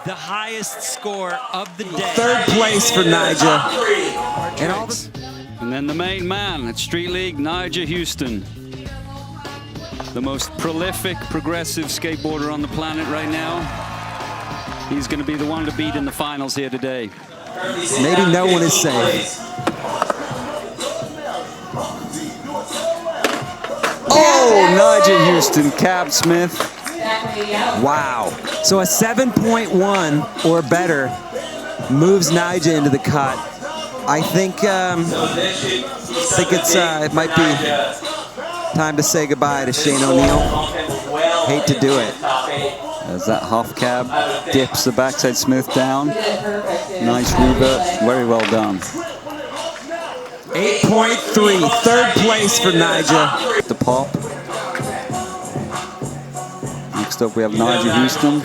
the highest score of the day. Third place for Nyjah. And then the main man at Street League, Nyjah Huston. The most prolific, progressive skateboarder on the planet right now. He's going to be the one to beat in the finals here today. Maybe no one is safe. Oh, Nyjah Huston, Cab Smith. Wow. So a 7.1 or better moves Nyjah into the cut. I think it might be time to say goodbye to Shane O'Neill. Hate to do it. As that half cab dips the backside Smith down. Nice revert, very well done. 8.3, third place for Nyjah. The pop. Next up we have Nyjah Huston.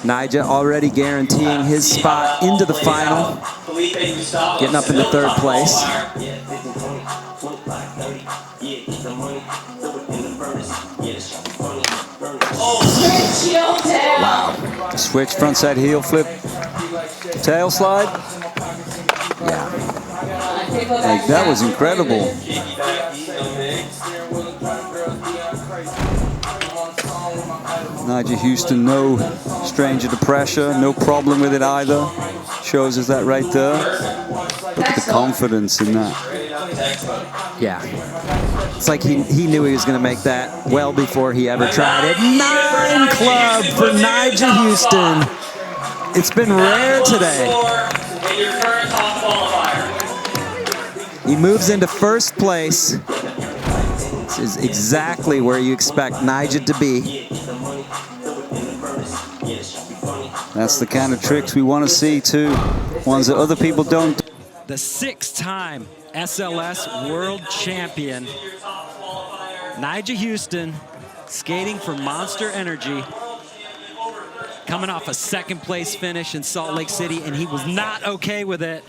Nyjah already guaranteeing his spot into the final. Getting up into third place. Wow. Switch frontside heel flip. Tail slide. Yeah. Like, that was incredible. Nyjah Huston, no stranger to pressure, no problem with it either. Shows us that right there. Look at the confidence in that. Yeah. It's like he knew he was going to make that well before he ever tried it. 9 club for Nyjah Huston. It's been rare today. He moves into first place. This is exactly where you expect Nyjah to be. That's the kind of tricks we want to see too. Ones that other people don't. The 6-time SLS world champion, Nyjah Huston, skating for Monster Energy, coming off a second place finish in Salt Lake City, and he was not okay with it.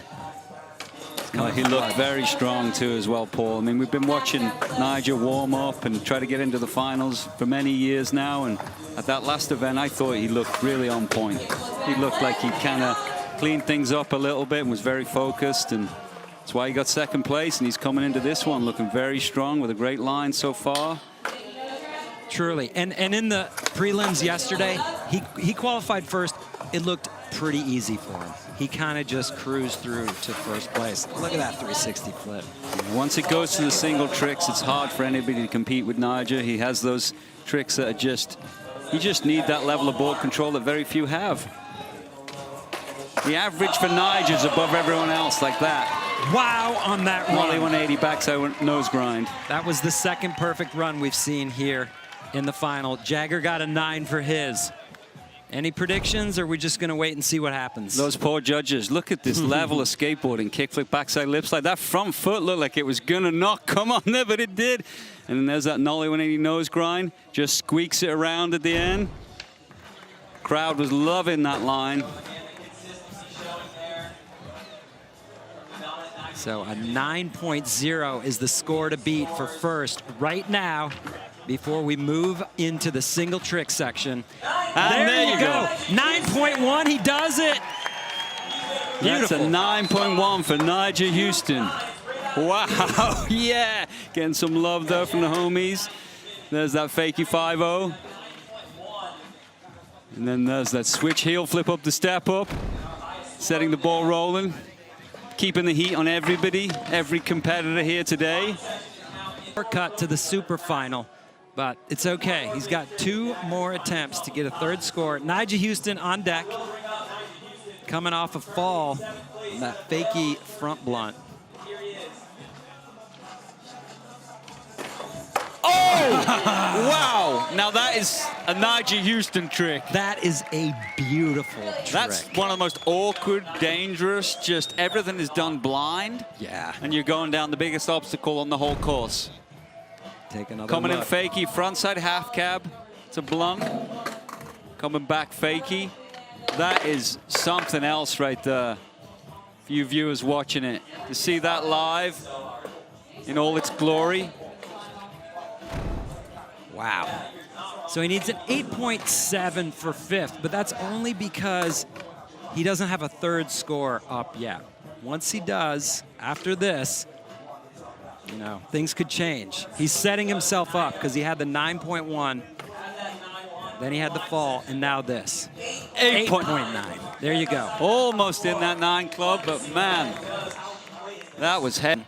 He looked very strong too as well, Paul. I mean, we've been watching Nyjah warm up and try to get into the finals for many years now, and at that last event I thought he looked really on point. He looked like he kind of cleaned things up a little bit and was very focused, and that's why he got second place, and he's coming into this one looking very strong with a great line so far. Truly. And in the prelims yesterday, he qualified first. It looked pretty easy for him. He kind of just cruised through to first place. Look at that 360 flip. Once it goes to the single tricks, it's hard for anybody to compete with Nyjah. He has those tricks that are just, you just need that level of board control that very few have. The average for Nyjah is above everyone else like that. Wow on that run. Molly 180 backside nose grind. That was the second perfect run we've seen here in the final. Jagger got a 9 for his. Any predictions, or are we just going to wait and see what happens? Those poor judges, look at this level of skateboarding. Kickflip, backside lip slide. That front foot looked like it was going to not come on there, but it did. And then there's that nollie 180 nose grind. Just squeaks it around at the end. Crowd was loving that line. So a 9.0 is the score to beat for first right now before we move into the single trick section. And there you go. 9.1, he does it. Beautiful. That's a 9.1 for Nyjah Huston. Wow, yeah. Getting some love there from the homies. There's that fakie 5-0. And then there's that switch heel flip up the step up. Setting the ball rolling. Keeping the heat on everybody, every competitor here today. Cut to the super final, but it's okay. He's got 2 more attempts to get a third score. Nyjah Huston on deck, coming off a fall on that fakie front blunt. Oh! Wow! Now that is a Nyjah Huston trick. That is a beautiful trick. That's one of the most awkward, dangerous, just everything is done blind. Yeah. And you're going down the biggest obstacle on the whole course. Take another Coming look. in fakie, frontside half cab. It's a blunt. Coming back fakie. That is something else right there. For you viewers watching it. To see that live in all its glory. Wow. So he needs an 8.7 for fifth, but that's only because he doesn't have a third score up yet. Once he does, after this, you know, things could change. He's setting himself up because he had the 9.1, then he had the fall, and now this. 8.9. There you go. Almost in that 9 club, but man, that was heavy.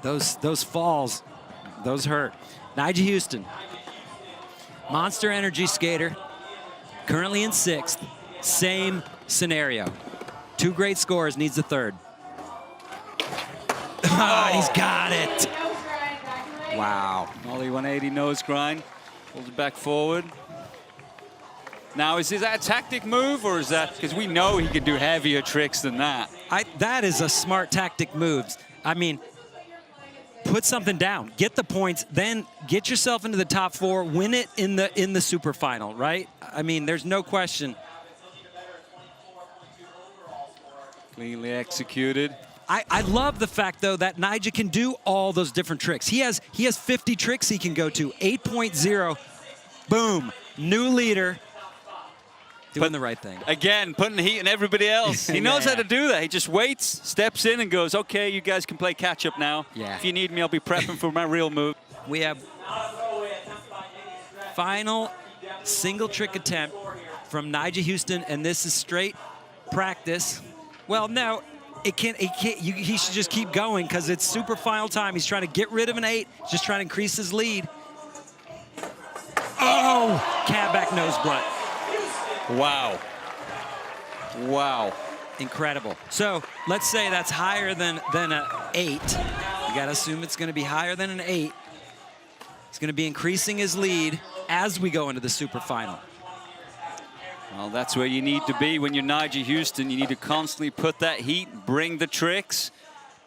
Those falls, those hurt. Nyjah Huston, Monster Energy skater, currently in 6th. Same scenario. 2 great scores, needs a third. Oh, he's got it. Wow. Ollie 180 nose grind, pulls it back forward. Now, is that a tactic move, or is that because we know he can do heavier tricks than that? That is a smart tactic moves. I mean, put something down, get the points, then get yourself into the top 4, win it in the super final, right? I mean, there's no question. Cleanly executed. I love the fact, though, that Nyjah can do all those different tricks. He has 50 tricks he can go to. 8.0, boom, new leader. Doing the right thing. Again, putting the heat on everybody else. He knows how to do that. He just waits, steps in, and goes, okay, you guys can play catch-up now. Yeah. If you need me, I'll be prepping for my real move. We have final single trick attempt from Nyjah Huston, and this is straight practice. Well, no, he should just keep going because it's super final time. He's trying to get rid of an 8, just trying to increase his lead. Oh, cab back nose blunt. Wow. Wow. Incredible. So let's say that's higher than an 8. You got to assume it's going to be higher than an 8. He's going to be increasing his lead as we go into the super final. Well, that's where you need to be when you're Nyjah Huston. You need to constantly put that heat, bring the tricks,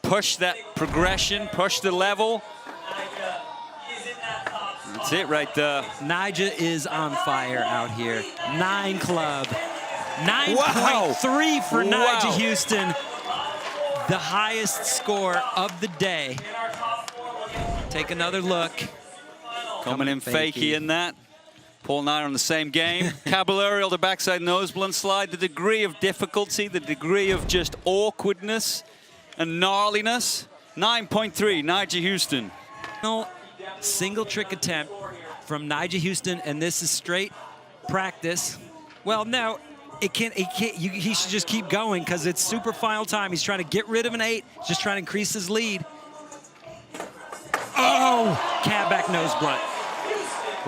push that progression, push the level. That's it right there. Nyjah is on fire out here. 9 club. 9.3 Wow. for Wow. Nyjah Huston. The highest score of the day. Take another look. Coming in fakey in that. Paul and I are on the same game. Caballerial to backside nose blunt slide. The degree of difficulty, the degree of just awkwardness and gnarliness. 9.3, Nyjah Huston. Single trick attempt from Nyjah Huston, and this is straight practice. Well, no, he should just keep going because it's super final time. He's trying to get rid of an 8, just trying to increase his lead. Oh, cab back nose blunt.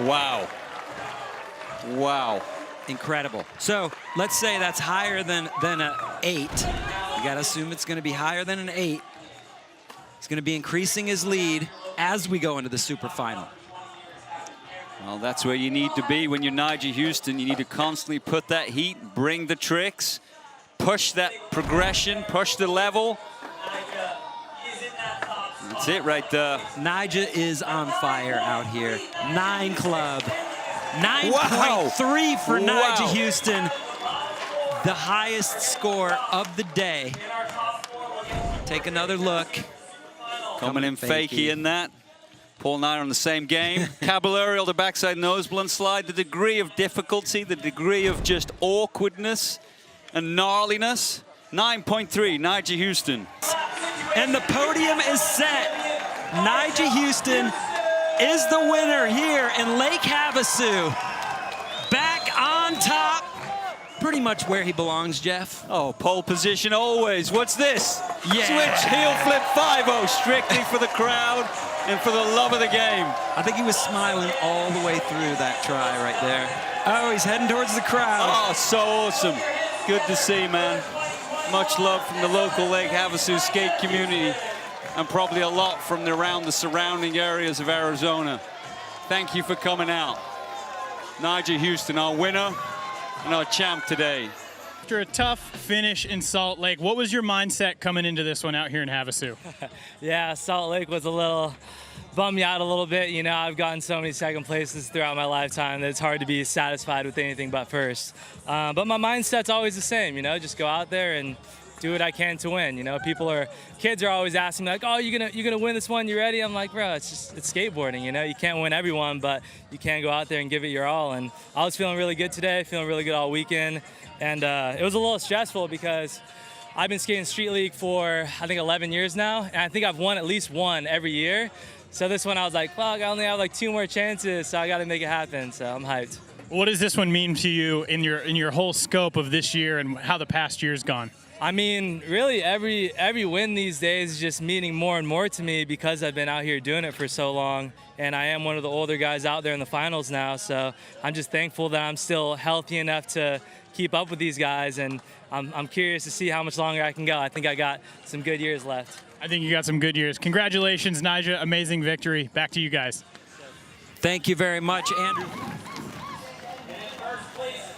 Wow. Wow. Incredible. So let's say that's higher than an 8. You got to assume it's going to be higher than an 8. He's going to be increasing his lead as we go into the super final. Well, that's where you need to be when you're Nyjah Huston. You need to constantly put that heat, bring the tricks, push that progression, push the level. That's it right there. Nyjah is on fire out here. 9 club. 9.3 Wow. for Wow. Nyjah Huston. The highest score of the day. Take another look. Coming in fakey in that. Paul and I are on the same game. Caballerial to backside nose blunt slide. The degree of difficulty, the degree of just awkwardness and gnarliness. 9.3, Nyjah Huston. And the podium is set. Nyjah Huston is the winner here in Lake Havasu. Back on top. Pretty much where he belongs, Jeff. Oh, pole position always. What's this? Yeah. Switch heel flip 5-0 strictly for the crowd and for the love of the game. I think he was smiling all the way through that try right there. Oh, he's heading towards the crowd. Oh, so awesome. Good to see, man. Much love from the local Lake Havasu skate community and probably a lot from around the surrounding areas of Arizona. Thank you for coming out. Nyjah Huston, our winner and our champ today. After a tough finish in Salt Lake, what was your mindset coming into this one out here in Havasu? Yeah, Salt Lake was a little, bummed me out a little bit. You know, I've gotten so many second places throughout my lifetime that it's hard to be satisfied with anything but first. But my mindset's always the same, you know, just go out there and do what I can to win. You know, kids are always asking me like, oh, you're gonna win this one, you ready? I'm like, bro, it's skateboarding, you know, you can't win everyone, but you can go out there and give it your all. And I was feeling really good today, feeling really good all weekend. And it was a little stressful because I've been skating Street League for, I think, 11 years now, and I think I've won at least one every year. So this one I was like, fuck, I only have like 2 more chances, so I gotta make it happen, so I'm hyped. What does this one mean to you in your whole scope of this year and how the past year's gone? I mean, really, every win these days is just meaning more and more to me because I've been out here doing it for so long, and I am one of the older guys out there in the finals now, so I'm just thankful that I'm still healthy enough to keep up with these guys, and I'm curious to see how much longer I can go. I think I got some good years left. I think you got some good years. Congratulations, Nyjah. Amazing victory. Back to you guys. Thank you very much, Andrew. In first place